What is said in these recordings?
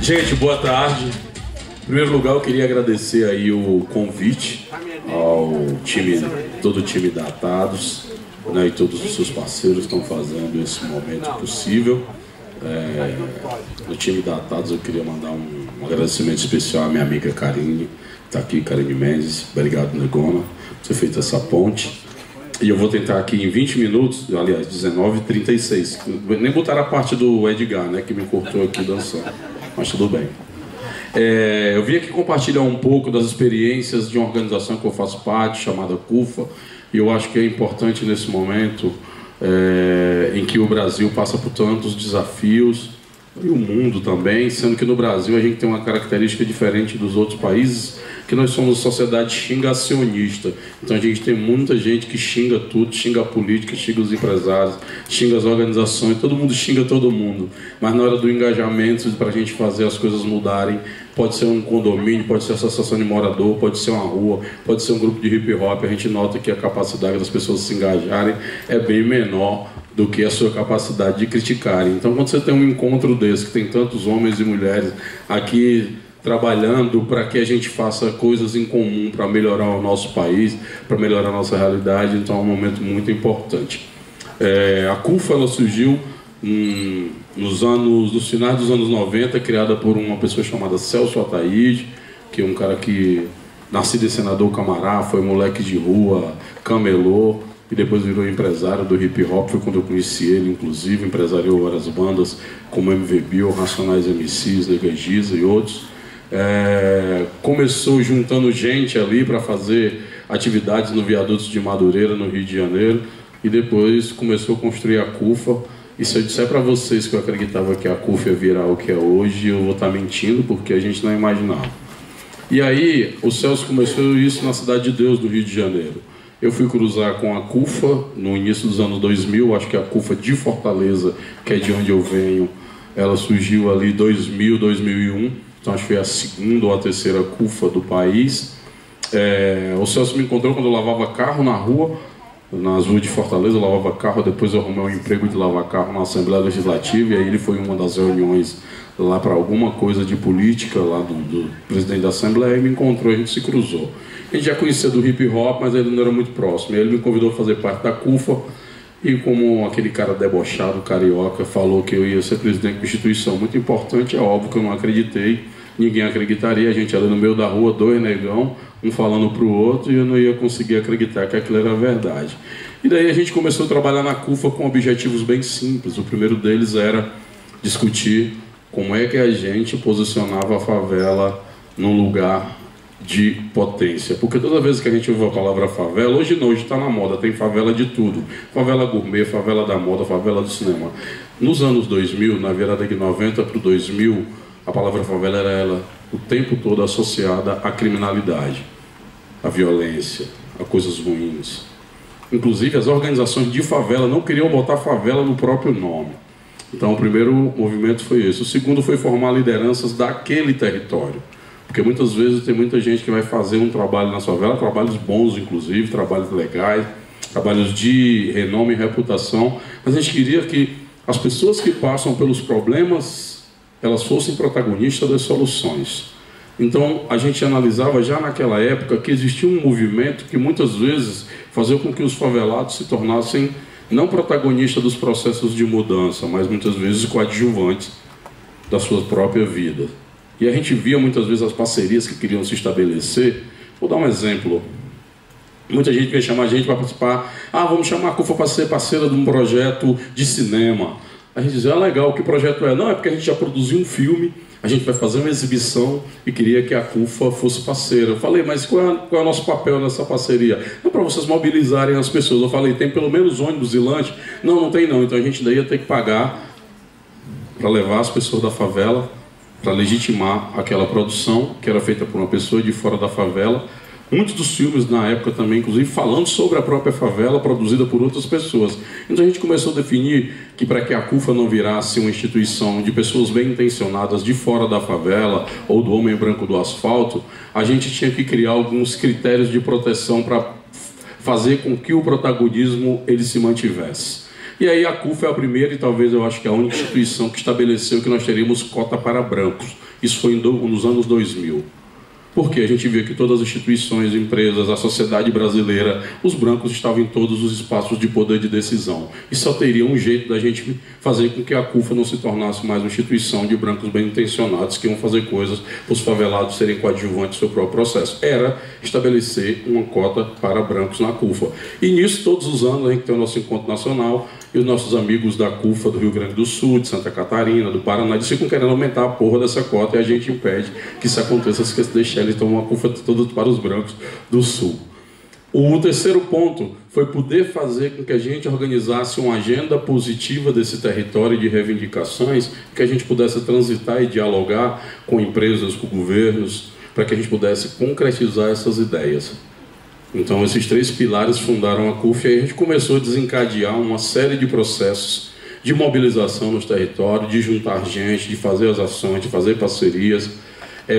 Gente, boa tarde. Em primeiro lugar, eu queria agradecer aí o convite ao time, todo o time da Atados, né, e todos os seus parceiros que estão fazendo esse momento possível. No time da Atados eu queria mandar um agradecimento especial à minha amiga Karine, que está aqui, Karine Mendes. Obrigado, Negona, por ter feito essa ponte. E eu vou tentar aqui em 20 minutos, aliás, 19h36. Nem botar a parte do Edgar, né, que me cortou aqui dançando, mas tudo bem. Eu vim aqui compartilhar um pouco das experiências de uma organização que eu faço parte, chamada CUFA, e eu acho que é importante nesse momento em que o Brasil passa por tantos desafios, e o mundo também, sendo que no Brasil a gente tem uma característica diferente dos outros países, que nós somos sociedade xingacionista. Então a gente tem muita gente que xinga tudo, xinga a política, xinga os empresários, xinga as organizações, todo mundo xinga todo mundo. Mas na hora do engajamento, para a gente fazer as coisas mudarem, pode ser um condomínio, pode ser uma associação de morador, pode ser uma rua, pode ser um grupo de hip hop, a gente nota que a capacidade das pessoas se engajarem é bem menor do que a sua capacidade de criticarem. Então quando você tem um encontro desse, que tem tantos homens e mulheres aqui trabalhando para que a gente faça coisas em comum para melhorar o nosso país, para melhorar a nossa realidade, então é um momento muito importante. A CUFA ela surgiu nos finais dos anos 90, criada por uma pessoa chamada Celso Ataíde, que é um cara que nascido em Senador Camará, foi moleque de rua, camelô, e depois virou empresário do hip hop. Foi quando eu conheci ele, inclusive, empresariou várias bandas como MV Bill, Racionais MCs, Nega Giza e outros. Começou juntando gente ali para fazer atividades no Viaduto de Madureira, no Rio de Janeiro, e depois começou a construir a CUFA. E se eu disser para vocês que eu acreditava que a CUFA ia virar o que é hoje, eu vou estar mentindo, porque a gente não imaginava. E aí o Celso começou isso na Cidade de Deus, do Rio de Janeiro. Eu fui cruzar com a CUFA no início dos anos 2000, acho que a CUFA de Fortaleza, que é de onde eu venho, ela surgiu ali em 2000, 2001. Então acho que foi a segunda ou a terceira CUFA do país. O Celso me encontrou quando eu lavava carro na rua, nas ruas de Fortaleza. Eu lavava carro, depois eu arrumei um emprego de lavar carro na Assembleia Legislativa, e aí ele foi em uma das reuniões lá para alguma coisa de política lá do presidente da Assembleia, e me encontrou, a gente se cruzou. A gente já conhecia do hip hop, mas ele não era muito próximo. E ele me convidou a fazer parte da CUFA, e como aquele cara debochado, carioca, falou que eu ia ser presidente de uma instituição muito importante, é óbvio que eu não acreditei, ninguém acreditaria. A gente ali no meio da rua, dois negão, um falando para o outro, e eu não ia conseguir acreditar que aquilo era verdade. E daí a gente começou a trabalhar na CUFA com objetivos bem simples. O primeiro deles era discutir como é que a gente posicionava a favela num lugar de potência, porque toda vez que a gente ouve a palavra favela, hoje não, hoje está na moda, tem favela de tudo, favela gourmet, favela da moda, favela do cinema. Nos anos 2000, na virada de 90 para o 2000, a palavra favela era ela o tempo todo associada à criminalidade, à violência, a coisas ruins. Inclusive as organizações de favela não queriam botar favela no próprio nome. Então o primeiro movimento foi esse. O segundo foi formar lideranças daquele território. Porque muitas vezes tem muita gente que vai fazer um trabalho na favela, trabalhos bons inclusive, trabalhos legais, trabalhos de renome e reputação, mas a gente queria que as pessoas que passam pelos problemas, elas fossem protagonistas das soluções. Então a gente analisava já naquela época que existia um movimento que muitas vezes fazia com que os favelados se tornassem não protagonistas dos processos de mudança, mas muitas vezes coadjuvantes da sua própria vida. E a gente via muitas vezes as parcerias que queriam se estabelecer. Vou dar um exemplo. Muita gente queria chamar a gente para participar. Vamos chamar a CUFA para ser parceira de um projeto de cinema. A gente dizia, legal, que projeto é? Não, é porque a gente já produziu um filme, a gente vai fazer uma exibição e queria que a CUFA fosse parceira. Eu falei, mas qual é o nosso papel nessa parceria? Não, para vocês mobilizarem as pessoas. Eu falei, tem pelo menos ônibus e lanche? Não, não tem não. Então a gente daí ia ter que pagar para levar as pessoas da favela, para legitimar aquela produção que era feita por uma pessoa de fora da favela. Muitos dos filmes na época também, inclusive, falando sobre a própria favela, produzida por outras pessoas. Então a gente começou a definir que para que a CUFA não virasse uma instituição de pessoas bem intencionadas de fora da favela ou do homem branco do asfalto, a gente tinha que criar alguns critérios de proteção para fazer com que o protagonismo ele se mantivesse. E aí a CUFA é a primeira e talvez eu acho que é a única instituição que estabeleceu que nós teríamos cota para brancos. Isso foi nos anos 2000. Porque a gente via que todas as instituições, empresas, a sociedade brasileira, os brancos estavam em todos os espaços de poder de decisão. E só teria um jeito da gente fazer com que a CUFA não se tornasse mais uma instituição de brancos bem-intencionados que iam fazer coisas para os favelados serem coadjuvantes do seu próprio processo. Era estabelecer uma cota para brancos na CUFA. E nisso, todos os anos, a gente tem o nosso encontro nacional e os nossos amigos da CUFA do Rio Grande do Sul, de Santa Catarina, do Paraná, eles ficam querendo aumentar a porra dessa cota e a gente impede que isso aconteça, se deixar eles tomar uma CUFA toda para os brancos do Sul. O terceiro ponto foi poder fazer com que a gente organizasse uma agenda positiva desse território de reivindicações, que a gente pudesse transitar e dialogar com empresas, com governos, para que a gente pudesse concretizar essas ideias. Então, esses três pilares fundaram a CUFA e a gente começou a desencadear uma série de processos de mobilização nos territórios, de juntar gente, de fazer as ações, de fazer parcerias.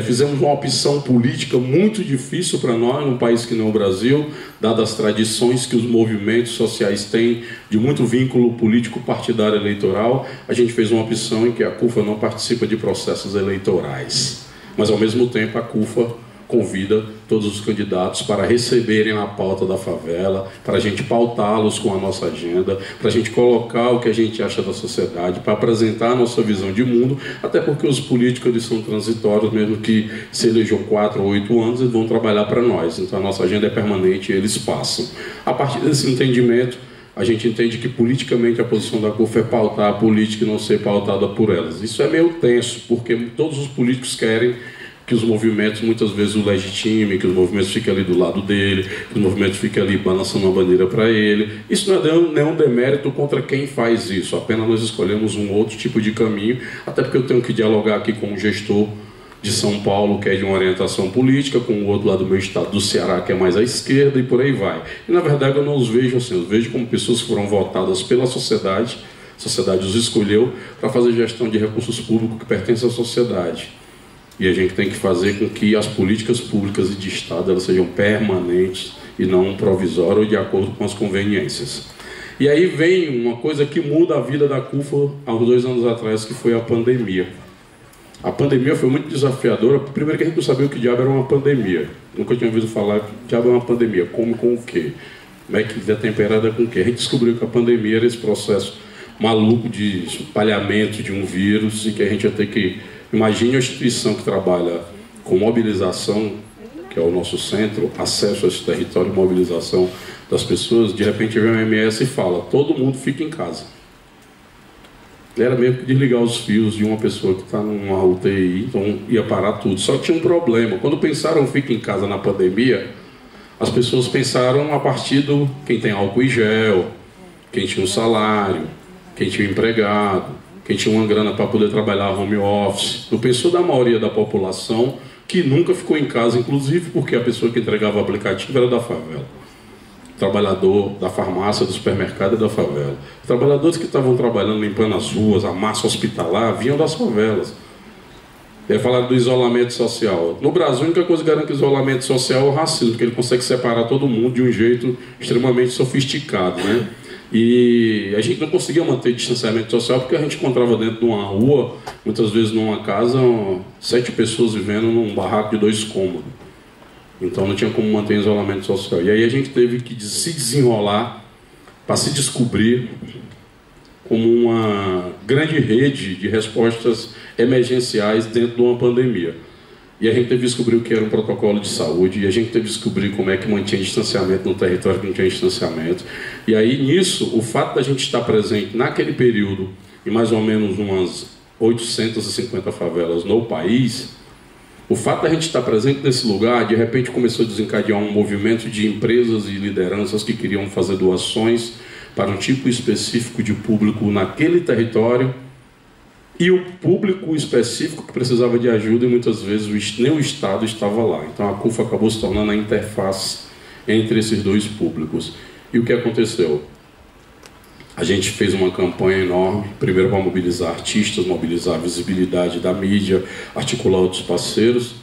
Fizemos uma opção política muito difícil para nós, num país que não é o Brasil, dadas as tradições que os movimentos sociais têm de muito vínculo político partidário eleitoral. A gente fez uma opção em que a CUFA não participa de processos eleitorais, mas ao mesmo tempo a CUFA convida todos os candidatos para receberem a pauta da favela, para a gente pautá-los com a nossa agenda, para a gente colocar o que a gente acha da sociedade, para apresentar a nossa visão de mundo, até porque os políticos eles são transitórios, mesmo que se elejam 4 ou 8 anos, eles vão trabalhar para nós. Então a nossa agenda é permanente e eles passam. A partir desse entendimento, a gente entende que politicamente a posição da CUFA é pautar a política e não ser pautada por elas. Isso é meio tenso, porque todos os políticos querem que os movimentos muitas vezes o legitimem, que os movimentos fiquem ali do lado dele, que os movimentos fiquem ali balançando a bandeira para ele. Isso não é nenhum demérito contra quem faz isso, apenas nós escolhemos um outro tipo de caminho, até porque eu tenho que dialogar aqui com um gestor de São Paulo, que é de uma orientação política, com o outro lado do meu estado, do Ceará, que é mais à esquerda, e por aí vai. E na verdade eu não os vejo assim, eu os vejo como pessoas que foram votadas pela sociedade, a sociedade os escolheu para fazer gestão de recursos públicos que pertencem à sociedade. E a gente tem que fazer com que as políticas públicas e de Estado elas sejam permanentes e não provisórias ou de acordo com as conveniências. E aí vem uma coisa que muda a vida da CUFA há uns 2 anos atrás, que foi a pandemia. A pandemia foi muito desafiadora. Primeiro que a gente não sabia o que diabo era uma pandemia. Nunca tinha ouvido falar que diabo é uma pandemia. Como com o quê? Como é que é temperada com o quê? A gente descobriu que a pandemia era esse processo maluco de espalhamento de um vírus e que a gente ia ter que... Imagine a instituição que trabalha com mobilização, que é o nosso centro, acesso a esse território e mobilização das pessoas, de repente vem a OMS e fala, todo mundo fica em casa. Era mesmo que desligar os fios de uma pessoa que está numa UTI, então ia parar tudo. Só que tinha um problema, quando pensaram fica em casa na pandemia, as pessoas pensaram a partir do quem tem álcool e gel, quem tinha um salário, quem tinha um empregado, quem tinha uma grana para poder trabalhar home office. Eu penso da maioria da população que nunca ficou em casa, inclusive porque a pessoa que entregava o aplicativo era da favela. O trabalhador da farmácia, do supermercado é da favela. Os trabalhadores que estavam trabalhando limpando as ruas, a massa hospitalar, vinham das favelas. E aí falaram do isolamento social. No Brasil, a única coisa que garante o isolamento social é o racismo, porque ele consegue separar todo mundo de um jeito extremamente sofisticado, né? E a gente não conseguia manter distanciamento social porque a gente encontrava dentro de uma rua, muitas vezes numa casa, 7 pessoas vivendo num barraco de 2 cômodos. Então não tinha como manter isolamento social. E aí a gente teve que se desenrolar para se descobrir como uma grande rede de respostas emergenciais dentro de uma pandemia. E a gente teve que descobrir o que era um protocolo de saúde, e a gente teve que descobrir como é que mantinha distanciamento no território que não tinha distanciamento. E aí, nisso, o fato da gente estar presente naquele período, em mais ou menos umas 850 favelas no país, o fato da gente estar presente nesse lugar, de repente começou a desencadear um movimento de empresas e lideranças que queriam fazer doações para um tipo específico de público naquele território, e o público específico que precisava de ajuda, e muitas vezes nem o Estado estava lá. Então a CUFA acabou se tornando a interface entre esses dois públicos. E o que aconteceu? A gente fez uma campanha enorme, primeiro para mobilizar artistas, mobilizar a visibilidade da mídia, articular outros parceiros.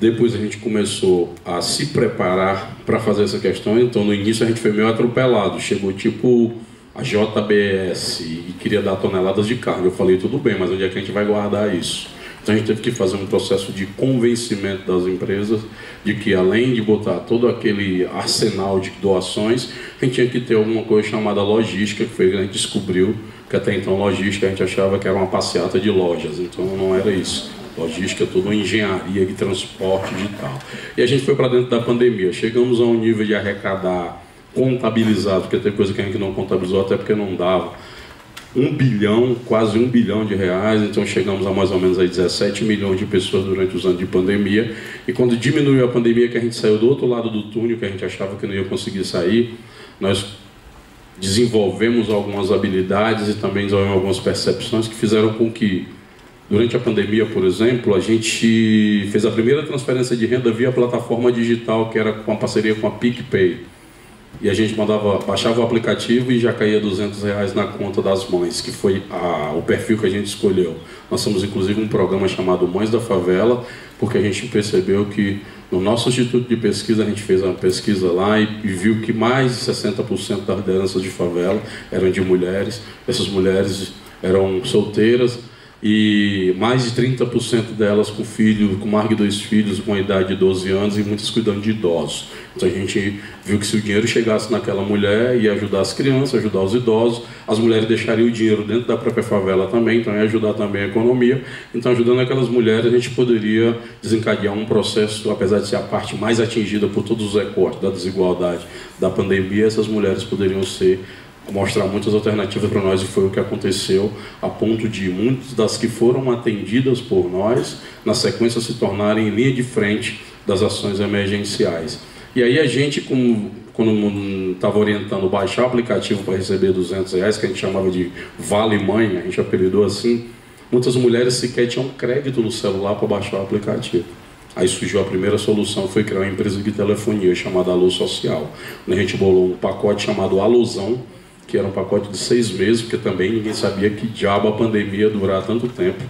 Depois a gente começou a se preparar para fazer essa questão, então no início a gente foi meio atropelado, chegou tipo a JBS e queria dar toneladas de carne. Eu falei, tudo bem, mas onde é que a gente vai guardar isso? Então a gente teve que fazer um processo de convencimento das empresas de que, além de botar todo aquele arsenal de doações, a gente tinha que ter alguma coisa chamada logística, que foi que a gente descobriu que até então logística a gente achava que era uma passeata de lojas, então não era isso. Logística, toda uma engenharia de transporte e tal. E a gente foi para dentro da pandemia, chegamos a um nível de arrecadar contabilizado, porque tem coisa que a gente não contabilizou até porque não dava, 1 bilhão, quase 1 bilhão de reais, então chegamos a mais ou menos a 17 milhões de pessoas durante os anos de pandemia, e quando diminuiu a pandemia, que a gente saiu do outro lado do túnel, que a gente achava que não ia conseguir sair, nós desenvolvemos algumas habilidades e também desenvolvemos algumas percepções que fizeram com que, durante a pandemia, por exemplo, a gente fez a primeira transferência de renda via plataforma digital, que era com a parceria com a PicPay. E a gente baixava o aplicativo e já caía R$200 na conta das mães, que foi o perfil que a gente escolheu. Nós temos inclusive um programa chamado Mães da Favela, porque a gente percebeu que no nosso instituto de pesquisa, a gente fez uma pesquisa lá e viu que mais de 60% das lideranças de favela eram de mulheres. Essas mulheres eram solteiras e mais de 30% delas com filho, com mais de 2 filhos, com a idade de 12 anos e muitas cuidando de idosos. Então a gente viu que se o dinheiro chegasse naquela mulher, ia ajudar as crianças, ajudar os idosos, as mulheres deixariam o dinheiro dentro da própria favela também, então ia ajudar também a economia. Então, ajudando aquelas mulheres, a gente poderia desencadear um processo, apesar de ser a parte mais atingida por todos os recortes da desigualdade da pandemia, essas mulheres poderiam mostrar muitas alternativas para nós, e foi o que aconteceu, a ponto de muitas das que foram atendidas por nós, na sequência se tornarem linha de frente das ações emergenciais. E aí a gente, quando estava orientando baixar o aplicativo para receber R$200, que a gente chamava de Vale Mãe, a gente apelidou assim, muitas mulheres sequer tinham crédito no celular para baixar o aplicativo. Aí surgiu a primeira solução, foi criar uma empresa de telefonia chamada Alô Social. A gente bolou um pacote chamado Alôzão, que era um pacote de 6 meses, porque também ninguém sabia que diabo a pandemia ia durar tanto tempo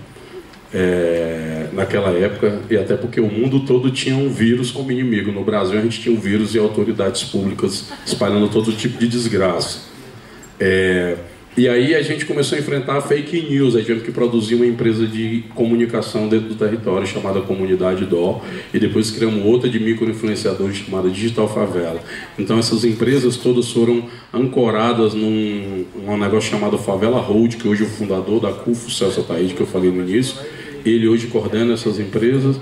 naquela época, e até porque o mundo todo tinha um vírus como inimigo. No Brasil a gente tinha um vírus e autoridades públicas espalhando todo tipo de desgraça. E aí a gente começou a enfrentar a fake news, aí tivemos que produzir uma empresa de comunicação dentro do território chamada Comunidade Dó, e depois criamos outra de micro-influenciadores chamada Digital Favela. Então essas empresas todas foram ancoradas num negócio chamado Favela Hold, que hoje é o fundador da CUFO, Celso Ataíde, que eu falei no início. Ele hoje coordena essas empresas,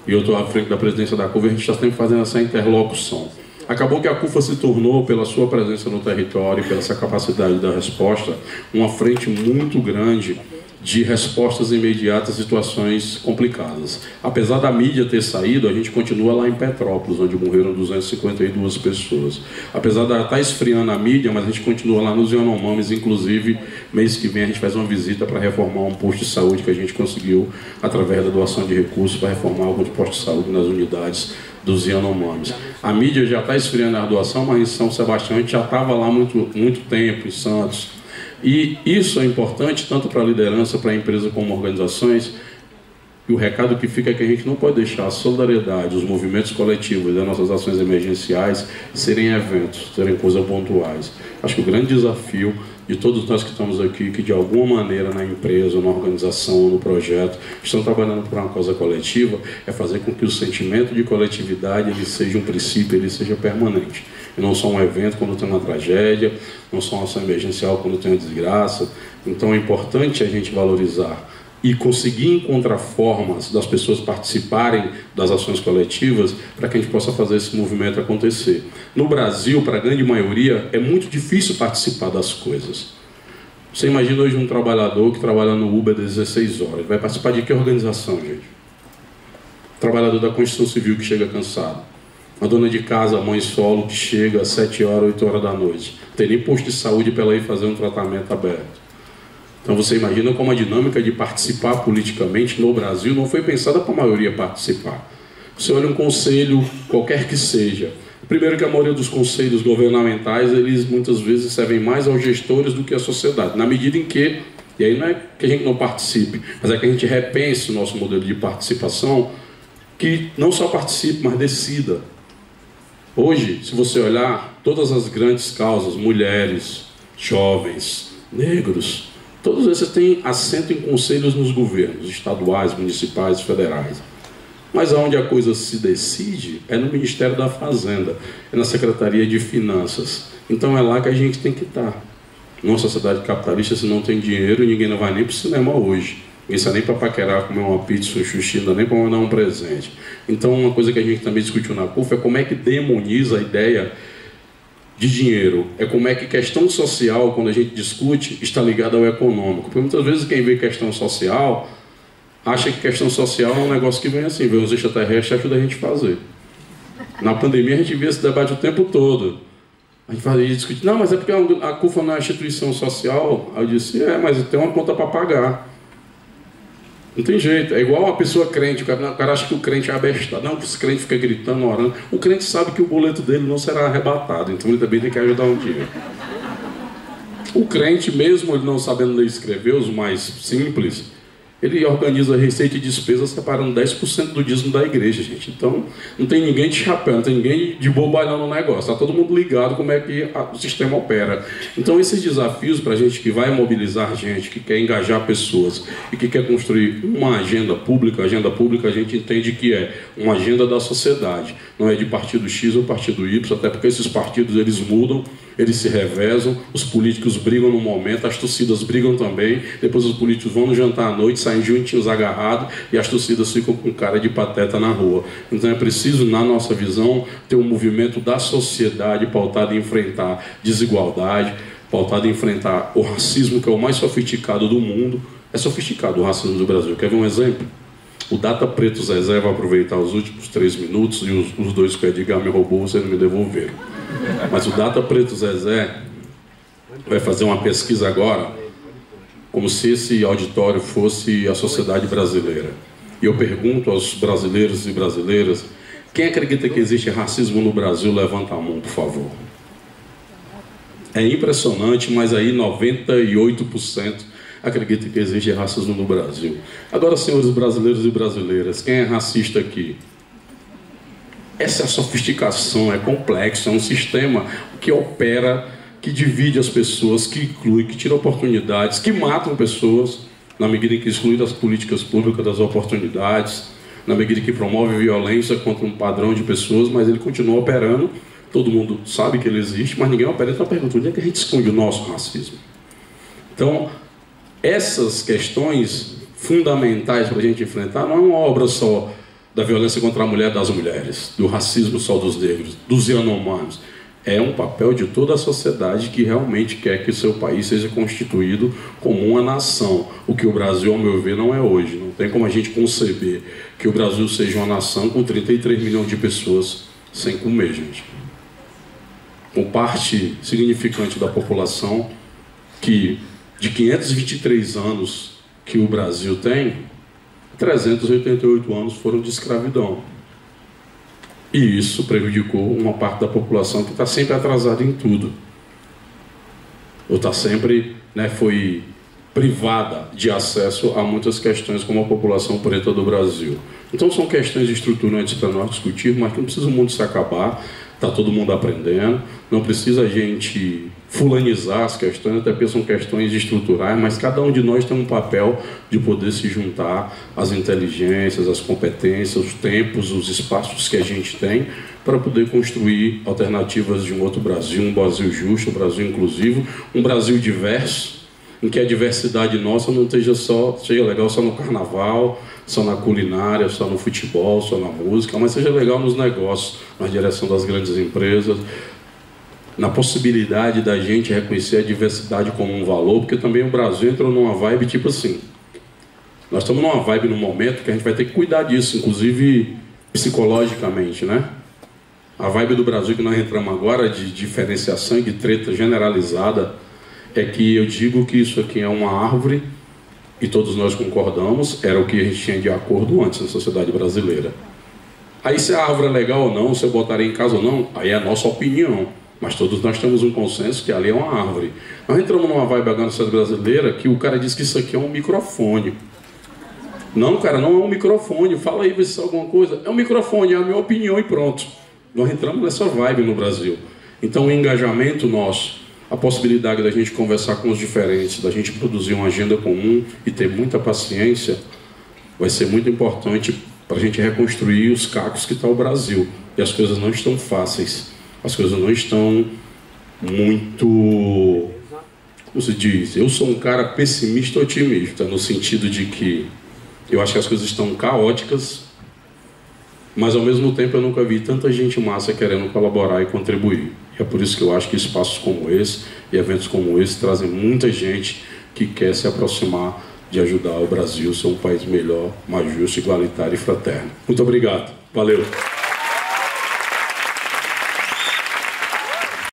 e eu estou à frente da presidência da CUFO, a gente está sempre fazendo essa interlocução. Acabou que a CUFA se tornou, pela sua presença no território, pela essa capacidade da resposta, uma frente muito grande de respostas imediatas a situações complicadas. Apesar da mídia ter saído, a gente continua lá em Petrópolis, onde morreram 252 pessoas. Apesar de estar esfriando a mídia, mas a gente continua lá nos Yanomamis, inclusive, mês que vem a gente faz uma visita para reformar um posto de saúde que a gente conseguiu, através da doação de recursos, para reformar alguns postos de saúde nas unidades dos Yanomamis. A mídia já está esfriando a doação, mas em São Sebastião a gente já estava lá muito tempo, em Santos. E isso é importante tanto para a liderança, para a empresa, como organizações. E o recado que fica é que a gente não pode deixar a solidariedade, os movimentos coletivos e as nossas ações emergenciais serem eventos, serem coisas pontuais. Acho que o grande desafio de todos nós que estamos aqui, que de alguma maneira na empresa, na organização, no projeto, estão trabalhando para uma causa coletiva, é fazer com que o sentimento de coletividade ele seja um princípio, ele seja permanente. E não só um evento quando tem uma tragédia, não só uma ação emergencial quando tem uma desgraça. Então é importante a gente valorizar e conseguir encontrar formas das pessoas participarem das ações coletivas para que a gente possa fazer esse movimento acontecer. No Brasil, para a grande maioria, é muito difícil participar das coisas. Você imagina hoje um trabalhador que trabalha no Uber 16 horas. Ele vai participar de que organização, gente? Trabalhador da construção civil que chega cansado. Uma dona de casa, mãe solo, que chega às 7 horas, 8 horas da noite. Não tem nem posto de saúde para ela ir fazer um tratamento aberto. Então você imagina como a dinâmica de participar politicamente no Brasil não foi pensada para a maioria participar. Você olha um conselho, qualquer que seja. Primeiro que a maioria dos conselhos governamentais, eles muitas vezes servem mais aos gestores do que à sociedade. Na medida em que, e aí não é que a gente não participe, mas é que a gente repense o nosso modelo de participação, que não só participe, mas decida. Hoje, se você olhar, todas as grandes causas, mulheres, jovens, negros, todos esses têm assento em conselhos nos governos, estaduais, municipais, federais. Mas onde a coisa se decide é no Ministério da Fazenda, é na Secretaria de Finanças. Então é lá que a gente tem que estar. Numa sociedade capitalista, se não tem dinheiro, ninguém não vai nem para o cinema hoje. Ninguém sai nem para paquerar, comer uma pizza, um sushi, nem para mandar um presente. Então uma coisa que a gente também discutiu na CUF é como é que demoniza a ideia de dinheiro. É como é que questão social, quando a gente discute, está ligada ao econômico. Porque muitas vezes quem vê questão social acha que questão social é um negócio que vem assim, vem os extraterrestres e ajuda a gente a fazer. Na pandemia a gente via esse debate o tempo todo. A gente fazia discutir, não, mas é porque a CUFA não é instituição social. Aí eu disse, mas tem uma conta para pagar. Não tem jeito, é igual uma pessoa crente, o cara acha que o crente é abestado. Não, esse crente fica gritando, orando. O crente sabe que o boleto dele não será arrebatado, então ele também tem que ajudar um dia. O crente, mesmo ele não sabendo ler e escrever, os mais simples, ele organiza receita e despesa separando 10% do dízimo da igreja, gente. Então, não tem ninguém de chapéu, não tem ninguém de bobalhão no negócio. Está todo mundo ligado como é que o sistema opera. Então, esses desafios para a gente que vai mobilizar gente, que quer engajar pessoas e que quer construir uma agenda pública a gente entende que é uma agenda da sociedade. Não é de partido X ou partido Y, até porque esses partidos eles mudam, eles se revezam, os políticos brigam no momento, as torcidas brigam também, depois os políticos vão no jantar à noite, saem juntinhos agarrados e as torcidas ficam com cara de pateta na rua. Então é preciso, na nossa visão, ter um movimento da sociedade pautado em enfrentar desigualdade, pautado em enfrentar o racismo, que é o mais sofisticado do mundo. É sofisticado o racismo do Brasil. Quer ver um exemplo? O Data Preto Zezé vai aproveitar os últimos 3 minutos e os 2 que o Edgar me roubou, vocês não me devolveram. Mas o Data Preto Zezé vai fazer uma pesquisa agora, como se esse auditório fosse a sociedade brasileira. E eu pergunto aos brasileiros e brasileiras, quem acredita que existe racismo no Brasil, levanta a mão, por favor. É impressionante, mas aí 98% acredita que existe racismo no Brasil. Agora, senhores brasileiros e brasileiras, quem é racista aqui? Essa é a sofisticação, é complexo, é um sistema que opera, que divide as pessoas, que inclui, que tira oportunidades, que matam pessoas, na medida em que exclui das políticas públicas das oportunidades, na medida em que promove violência contra um padrão de pessoas, mas ele continua operando, todo mundo sabe que ele existe, mas ninguém opera. Então pergunta, onde é que a gente esconde o nosso racismo? Então, essas questões fundamentais para a gente enfrentar não é uma obra só da violência contra a mulher das mulheres, do racismo só dos negros, dos Yanomamis. É um papel de toda a sociedade que realmente quer que o seu país seja constituído como uma nação. O que o Brasil, ao meu ver, não é hoje. Não tem como a gente conceber que o Brasil seja uma nação com 33 milhões de pessoas sem comer, gente. Com parte significante da população que, de 523 anos que o Brasil tem, 388 anos foram de escravidão. E isso prejudicou uma parte da população que está sempre atrasada em tudo. Ou está sempre, foi privada de acesso a muitas questões como a população preta do Brasil. Então são questões estruturantes para nós discutir, mas não precisa o mundo se acabar, está todo mundo aprendendo, não precisa a gente fulanizar as questões, até porque são questões estruturais, mas cada um de nós tem um papel de poder se juntar às inteligências, às competências, os tempos, os espaços que a gente tem para poder construir alternativas de um outro Brasil, um Brasil justo, um Brasil inclusivo, um Brasil diverso, em que a diversidade nossa não seja legal só no carnaval, só na culinária, só no futebol, só na música, mas seja legal nos negócios, na direção das grandes empresas, na possibilidade da gente reconhecer a diversidade como um valor, porque também o Brasil entrou numa vibe tipo assim, nós estamos numa vibe no momento que a gente vai ter que cuidar disso, inclusive psicologicamente, né? A vibe do Brasil que nós entramos agora, de diferenciação e de treta generalizada, é que eu digo que isso aqui é uma árvore, e todos nós concordamos, era o que a gente tinha de acordo antes na sociedade brasileira. Aí se a árvore é legal ou não, se eu botaria em casa ou não, aí é a nossa opinião. Mas todos nós temos um consenso que ali é uma árvore. Nós entramos numa vibe agora na sociedade brasileira que o cara diz que isso aqui é um microfone. Não, cara, não é um microfone. Fala aí, vê se é alguma coisa. É um microfone, é a minha opinião e pronto. Nós entramos nessa vibe no Brasil. Então o engajamento nosso a possibilidade da gente conversar com os diferentes, da gente produzir uma agenda comum e ter muita paciência, vai ser muito importante para a gente reconstruir os cacos que está o Brasil. E as coisas não estão fáceis, as coisas não estão muito... Como se diz? Eu sou um cara pessimista e otimista, no sentido de que eu acho que as coisas estão caóticas, mas ao mesmo tempo eu nunca vi tanta gente massa querendo colaborar e contribuir. E é por isso que eu acho que espaços como esse e eventos como esse trazem muita gente que quer se aproximar de ajudar o Brasil a ser um país melhor, mais justo, igualitário e fraterno. Muito obrigado. Valeu.